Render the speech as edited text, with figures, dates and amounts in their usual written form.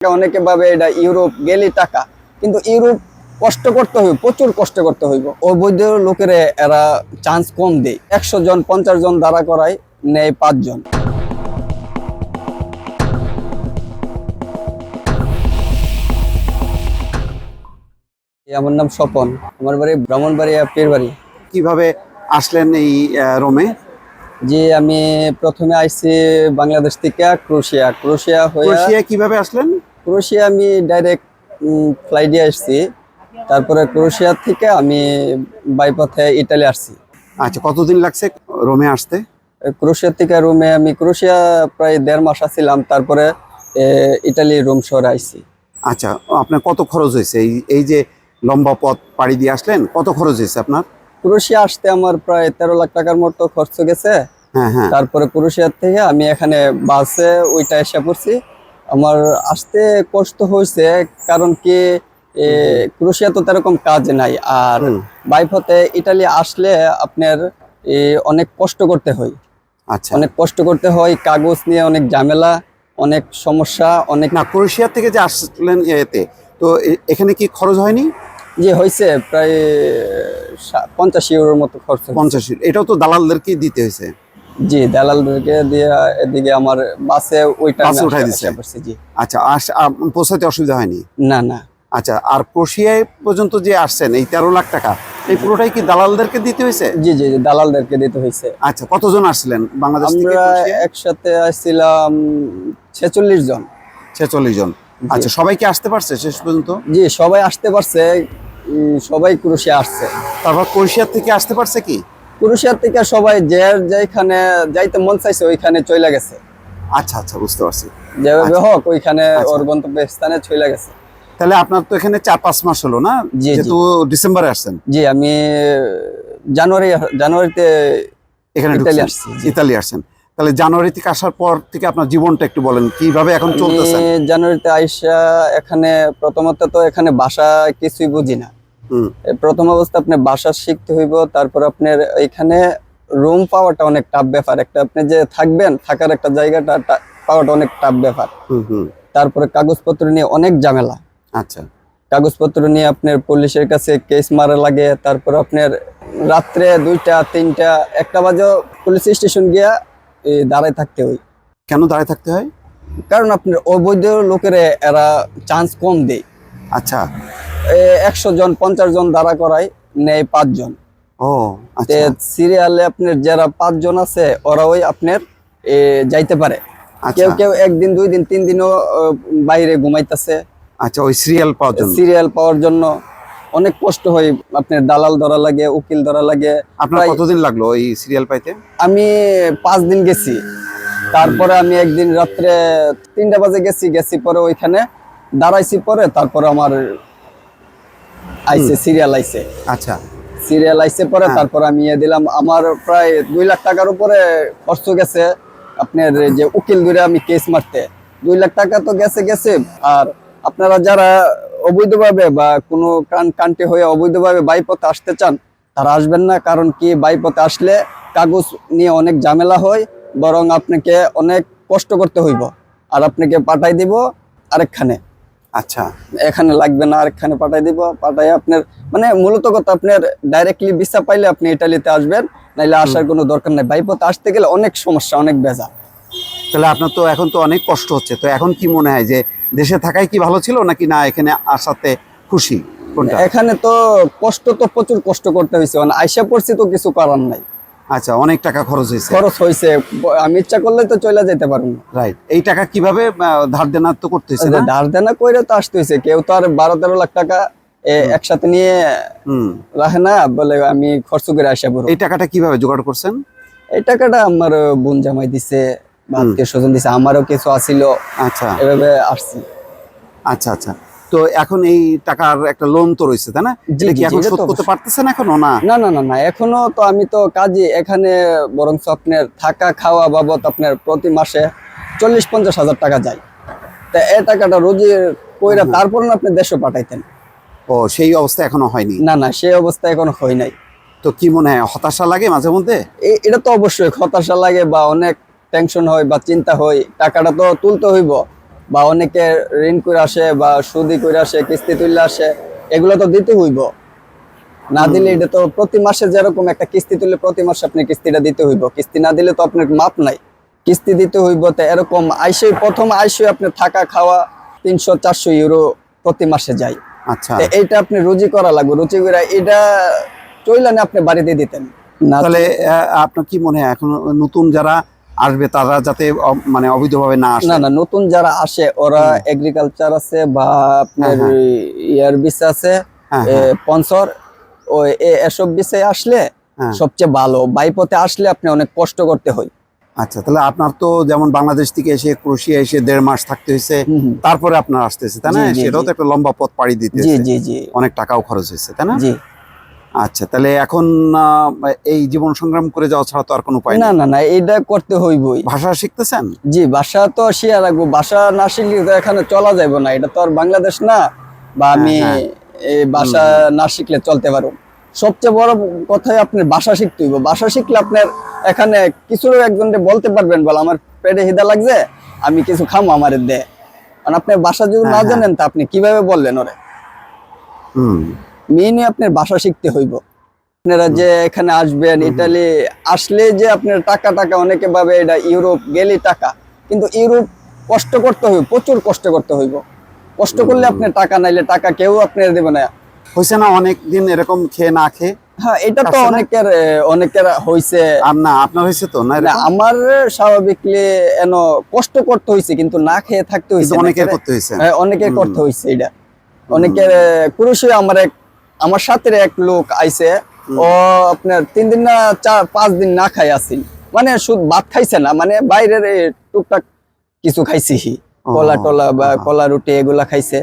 অনেকে ভাবে এটা ইউরোপ গেলে টাকা, কিন্তু ইউরোপ কষ্ট করতে হইব, প্রচুর কষ্ট করতে হইব। অবৈধ লোকের এরা চান্স কম দেয়। 100 জন 50 জন দাঁড়া করায়, নেয় 5 জন। আমার নাম স্বপন, আমার বাড়ি ব্রাহ্মণবাড়িয়া পীরবাড়ি। কিভাবে আসলেন এই রোমে? জি, আমি প্রথমে আইছি বাংলাদেশ থেকে ক্রোয়েশিয়া হয়ে। ক্রোয়েশিয়া কিভাবে আসলেন? ক্রোয়েশিয়া আমি ডাইরেক্ট ফ্লাইটে আসছি। তারপরে ক্রোয়েশিয়া থেকে আমি বাইপথে ইতালি আসছি। আচ্ছা, কতদিন লাগছে রোমে আসতে? ক্রোয়েশিয়া থেকে রোমে, আমি ক্রোয়েশিয়া প্রায় 1.5 মাস আছিলাম। তারপরে ইতালি রোম শহরে আইছি। আচ্ছা, আপনার কত খরচ হয়েছে এই এই যে লম্বা পথ পাড়ি দিয়ে আসলেন? কত খরচ হয়েছে আপনার? ক্রোয়েশিয়া আসতে আমার প্রায় 13 লাখ টাকার মতো খরচ গেছে। হ্যাঁ হ্যাঁ। তারপরে ক্রোয়েশিয়া থেকে আমি এখানে বাসে ওইটা এসে পড়ছি। আমার আসতে কষ্ট হয়েছে, কারণ কি ক্রোয়েশিয়া তো তেরকম কাজ নাই। আর বাইপথে ইতালি আসলে আপনার অনেক কষ্ট করতে হয়। আচ্ছা, অনেক কষ্ট করতে হয়, কাগজ নিয়ে অনেক ঝামেলা, অনেক সমস্যা, অনেক। না, ক্রোয়েশিয়া থেকে যে আসলেন এতে, তো এখানে কি খরচ হয়নি? যে হয়েছে প্রায় 50 ইউরোর মতো খরচ হয়েছে। 50, এটাও তো দালালদেরকেই দিতে হয়েছে? জি, দালালদেরকে দিয়ে এদিকে আমার বাসে ওইটা বাসে উঠাই দিছে? জি। আচ্ছা, পৌঁছাতে অসুবিধা হয়নি? না না। আচ্ছা, আর ক্রোয়েশিয়ায় পর্যন্ত যে আসছেন এই 13 লাখ টাকা, এই পুরোটাই কি দালালদেরকে দিতে হয়েছে? জি জি, দালালদেরকে দিতে হয়েছে। আচ্ছা, কতজন আসছিলেন বাংলাদেশ থেকে? আমরা একসাথে আসছিলাম 46 জন। 46 জন। আচ্ছা, সবাই কি আসতে পারছে শেষ পর্যন্ত? জি, সবাই আসতে পারছে। সবাই ক্রোয়েশিয়া আসছে। তারপর ক্রোয়েশিয়া থেকে আসতে পারছে কি? ক্রোয়েশিয়া থেকে সবাই যেখানে যাইতে মন চাইছে ওইখানে চলে গেছে। আচ্ছা আচ্ছা, বুঝতে পারছি। যেভাবে আচ্ছা। হোক ওইখানে আচ্ছা। ওর গন্তব্য স্থানে চলে গেছে। তাহলে আপনার তো এখানে 4-5 মাস হলো না? জি, যেহেতু ডিসেম্বরে আসছেন। জি, আমি জানুয়ারিতে এখানে ইতালি আসছি। ইতালি আসছেন। তাহলে জানুয়ারি থেকে আসার পর থেকে আপনার জীবনটা একটু বলেন, কিভাবে এখন চলতেছে? জানুয়ারিতে আইসা এখানে প্রথমত তো এখানে ভাষা কিছুই বুঝি না। প্রথম অবস্থা আপনি ভাষা শিখতে হইব। তারপর আপনার এখানে রুম পাওয়াটা অনেক টাফ ব্যাপার। একটা আপনি যে থাকবেন, থাকার একটা জায়গাটা পাওয়াটা অনেক টাফ ব্যাপার। তারপরে কাগজপত্র নিয়ে অনেক ঝামেলা। আচ্ছা, কাগজপত্র নিয়ে আপনার পুলিশের কাছে কেস মারা লাগে। তারপর আপনার রাত্রে 2টা 3টা 1টা বাজে পুলিশ স্টেশন গিয়া দাঁড়ায় থাকতে হয়। কেন দাঁড়ায় থাকতে হয়? কারণ আপনার অবৈধ লোকের এরা চান্স কম দেয়। আচ্ছা। 100 জন 50 জন দাঁড়া করায়, নেয় 5 জন। ও আচ্ছা। সিরিয়ালে আপনার যারা 5 জন আছে ওরাই আপনার যাইতে পারে। কেউ কেউ 1 দিন 2 দিন 3 দিনও বাইরে ঘুমাইতেছে। আচ্ছা, ওই সিরিয়াল পাওয়ার জন্য অনেক কষ্ট হয়। আপনার দালাল ধরা লাগে, উকিল ধরা লাগে। আপনার কতদিন লাগলো এই সিরিয়াল পাইতে? আমি 5 দিন গেছি। তারপরে আমি একদিন রাত্রে 3টা বাজে গেছি পরে ওইখানে দাঁড়াইছি। পরে তারপরে আমার সিরিয়াল আইছে। আচ্ছা, সিরিয়াল আইছে পরে তারপর আমি দিলাম। আমার প্রায় 2 লাখ টাকার উপরে খরচ গেছে। আপনার যে উকিল ধরে আমি কেস মারতে 2 লাখ টাকা তো গেছে। আর আপনারা যারা অবৈধভাবে বা কোনো কান্ট্রি হয়ে অবৈধভাবে বাইপথে আসতে চান, তারা আসবেন না। কারণ কি, বাইপথে আসলে কাগজ নিয়ে অনেক ঝামেলা হয়, বরং আপনাকে অনেক কষ্ট করতে হইব। আর আপনাকে পাঠাই দিব আরেকখানে। আচ্ছা, এখানে লাগবে না, আরেকখানে পাঠাই দিব। পাঠাই আপনার মানে মূলত কথা, আপনার ডাইরেক্টলি ভিসা পাইলে আপনি ইতালিতে আসবেন, নাইলে আসার কোনো দরকার নাই। বাইপথে আসতে গেলে অনেক সমস্যা, অনেক বেজা। তাহলে আপনার তো এখন তো অনেক কষ্ট হচ্ছে, তো এখন কি মনে হয় যে দেশে থাকাই কি ভালো ছিল নাকি না এখানে আসাতে খুশি? কোনটা? এখানে তো কষ্ট, তো প্রচুর কষ্ট করতে হয়েছে। মানে আইসা পড়ছি তো কিছু করার নাই। আচ্ছা, অনেক টাকা খরচ হয়েছে। আমি ইচ্ছা করলে তো চলে যেতে পারবো না। রাইট। এই টাকা কিভাবে ধার দেনা তো করতে হয়েছে না? ধার দেনা কইরে তো আসতে হয়েছে। কেউ তো আর 12-13 লাখ টাকা একসাথে নিয়ে রাখে না, বলে আমি খরচ করে আসা পড়ব। এই টাকাটা কিভাবে জোগাড় করছেন? এই টাকাটা আমার বোন জামাই দিছে, আত্মীয় স্বজন দিছে, আমারও কিছু আসিল। আচ্ছা, এভাবে আসছি। আচ্ছা আচ্ছা। তো এখন এই টাকার একটা লোন তো রয়েছে, তাই না? এটা কি এখন শোধ করতে পারতেছেন এখনো? না না না না না, এখনো তো আমি তো কাজে এখানে, বরং আপনার থাকা খাওয়া বাবদ আপনার প্রতি মাসে 40-50 হাজার টাকা যায়। তা এই টাকাটা রোজই কইরা তারপর না আপনি দেশে পাঠাইতেন। ও, সেই অবস্থা এখনো হয়নি? না না, সেই অবস্থা এখনো হয় নাই। তো কি মনে হয়, হতাশা লাগে মাঝে মধ্যে? এটা তো অবশ্যই হতাশা লাগে, বা অনেক টেনশন হয় বা চিন্তা হয়। টাকাটা তো তুলতে হইব, বা অনেকে ঋণ করে আসে বা সুদি করে আসে, কিস্তি তুললে আসে, এগুলো তো দিতে হইব। না দিলে এটা তো প্রতি মাসে যেরকম একটা কিস্তি তুললে প্রতি মাসে আপনি কিস্তিটা দিতে হইব, কিস্তি না দিলে তো আপনার মাপ নাই, কিস্তি দিতে হইব। তো এরকম প্রথম আইসে আপনার থাকা খাওয়া 300-400 ইউরো প্রতি মাসে যায়। আচ্ছা, তো এইটা আপনি রুজি করা লাগবে, রুজি করে এটা চইলানে আপনি বাড়িতে দিতেন না। তাহলে আপনার কি মনে হয় এখন নতুন যারা আসবে তারা যাতে মানে অবৈধভাবে না আসে? না না, নতুন যারা আসে ওরা এগ্রিকালচার আছে বা আপনার ইয়ার ভিসা আছে, হ্যাঁ, হ্যাঁ। স্পন্সর, ওই এসব বিষয়ে আসলে হ্যাঁ। সবচেয়ে ভালো। বাইপথে আসলে আপনি অনেক কষ্ট করতে হয়। আচ্ছা, তাহলে আপনার তো যেমন বাংলাদেশ থেকে এসে ক্রোয়েশিয়া এসে 1.5 মাস থাকতে হয়েছে, তারপরে আপনার আসতেছে, তাই না? জি, জি, সেটাও জি। তো একটা লম্বা পথ পাড়ি দিতে জি হয়েছে, জি জি অনেক টাকাও খরচ হয়েছে, তাই না? জি। আচ্ছা, তাহলে এখন এই জীবন সংগ্রাম করে যাওয়া ছাড়া তো আর কোনো উপায় না নেই। না না, এটা করতে হইবই। ভাষা শিখতেছেন? জি, ভাষা তো শিয়া রাখবো, ভাষা না শিখলে তো এখানে চলা যাবে না, এটা তো আর বাংলাদেশ না। বা আমি হ্যাঁ। এই ভাষা না শিখলে চলতে পারবো। সবচেয়ে বড় কথাই আপনার ভাষা শিখতে হইব। ভাষা শিখলে আপনার এখানে কিছু একজনকে বলতে পারবেন, বল আমার পেটে খিদা লাগছে, আমি কিছু খামো, আমার দে। কারণ আপনি ভাষা যদি না জানেন তা আপনি কিভাবে বললেন ওরে? মেইনলি আপনার ভাষা শিখতে হইব। আপনারা যে এখানে আসবেন, ইতালি আসলে যে আপনার টাকা টাকা অনেকে ভাবে এটা ইউরোপ গেলে টাকা, কিন্তু ইউরোপ কষ্ট করতে হইব, প্রচুর কষ্ট করতে হইব। কষ্ট করলে আপনার টাকা, নাইলে টাকা কেউ আপনার দেবে না। হয়েছে না অনেক দিন এরকম খেয়ে না খেয়ে? হ্যাঁ, এটা তো অনেকের হইছে। আর না আপনার হয়েছে তো না? না, আমার স্বাভাবিকলি কষ্ট করতে হইছে, কিন্তু না খেয়ে থাকতে হইছে। অনেকের করতে হয়েছে। হ্যাঁ, অনেকের করতে হইছে এটা। অনেকের ক্রুশে আমার সাথে এক লোক আইছে, ও আপনার 3 দিন না 4-5 দিন না খাই আসিল, মানে শুধু ভাত খাইছে না, মানে বাইরের টুকটাক কিছু খাইছি, কলা টলা বা কলা রুটি এগুলা খাইছে।